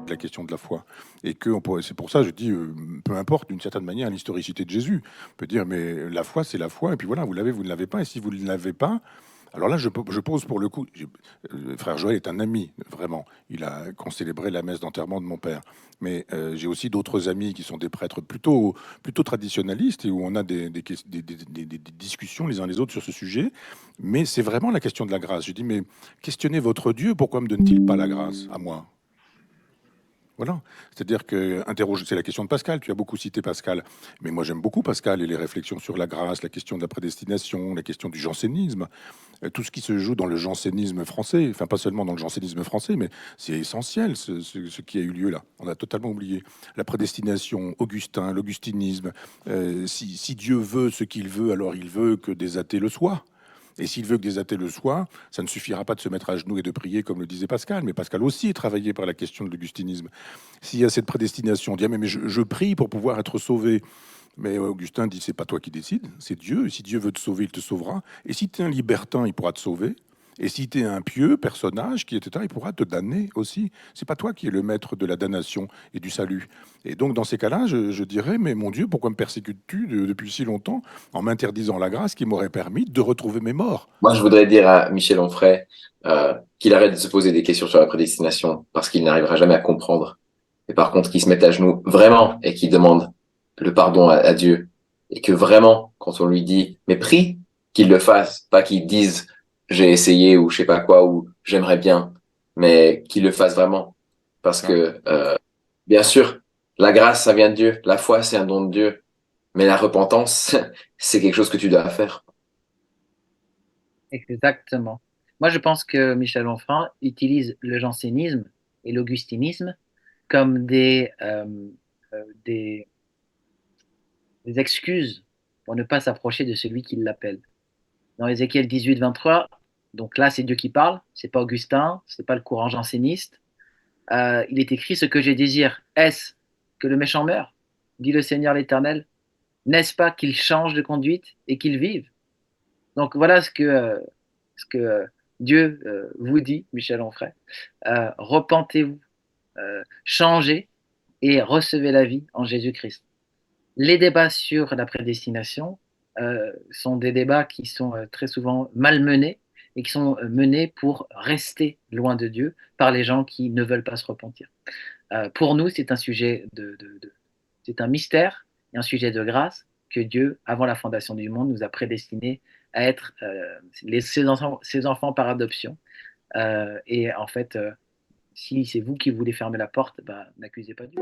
La question de la foi. Et que on pourrait, c'est pour ça, je dis, peu importe d'une certaine manière l'historicité de Jésus. On peut dire, mais la foi, c'est la foi, et puis voilà, vous l'avez, vous ne l'avez pas, et si vous ne l'avez pas, alors là, je pose pour le coup. Frère Joël est un ami, vraiment. Il a qu'on célébrait la messe d'enterrement de mon père. Mais j'ai aussi d'autres amis qui sont des prêtres plutôt traditionnalistes et où on a des discussions les uns les autres sur ce sujet. Mais c'est vraiment la question de la grâce. Je dis, mais questionnez votre Dieu, pourquoi me donne-t-il pas la grâce à moi? Voilà, c'est-à-dire que interroge, c'est la question de Pascal. Tu as beaucoup cité Pascal, mais moi j'aime beaucoup Pascal et les réflexions sur la grâce, la question de la prédestination, la question du jansénisme, tout ce qui se joue dans le jansénisme français, enfin pas seulement dans le jansénisme français, mais c'est essentiel ce qui a eu lieu là. On a totalement oublié la prédestination, Augustin, l'augustinisme. Si Dieu veut ce qu'il veut, alors il veut que des athées le soient. Et s'il veut que des athées le soient, ça ne suffira pas de se mettre à genoux et de prier comme le disait Pascal, mais Pascal aussi est travaillé par la question de l'augustinisme. S'il y a cette prédestination, on dit ah, mais je prie pour pouvoir être sauvé. Mais Augustin dit c'est pas toi qui décides, c'est Dieu. Et si Dieu veut te sauver, il te sauvera. Et si tu es un libertin, il pourra te sauver. Et si tu es un pieux personnage qui était là, il pourra te damner aussi. C'est pas toi qui es le maître de la damnation et du salut. Et donc dans ces cas-là, je dirais mais mon Dieu, pourquoi me persécutes-tu depuis si longtemps en m'interdisant la grâce qui m'aurait permis de retrouver mes morts? Moi, je voudrais dire à Michel Onfray qu'il arrête de se poser des questions sur la prédestination parce qu'il n'arrivera jamais à comprendre. Et par contre, qu'il se mette à genoux vraiment et qu'il demande le pardon à Dieu. Et que vraiment, quand on lui dit, mais prie, qu'il le fasse, pas qu'il dise, j'ai essayé ou je sais pas quoi, ou j'aimerais bien, mais qu'il le fasse vraiment. Parce Ah, que, bien sûr, la grâce, ça vient de Dieu. La foi, c'est un don de Dieu. Mais la repentance, c'est quelque chose que tu dois faire. Exactement. Moi, je pense que Michel Onfray utilise le jansénisme et l'augustinisme comme des, des excuses pour ne pas s'approcher de celui qui l'appelle. Dans Ézéchiel 18, 23, donc là, c'est Dieu qui parle, c'est pas Augustin, c'est pas le courant janséniste. Il est écrit ce que je désire, est-ce que le méchant meure, dit le Seigneur l'Éternel, n'est-ce pas qu'il change de conduite et qu'il vive? Donc voilà ce que Dieu vous dit, Michel Onfray. Repentez-vous, changez et recevez la vie en Jésus-Christ. Les débats sur la prédestination sont des débats qui sont très souvent malmenés et qui sont menés pour rester loin de Dieu par les gens qui ne veulent pas se repentir. Pour nous, c'est un sujet c'est un mystère et un sujet de grâce que Dieu, avant la fondation du monde, nous a prédestinés à être ses enfants par adoption. Et en fait, si c'est vous qui voulez fermer la porte, bah, n'accusez pas Dieu.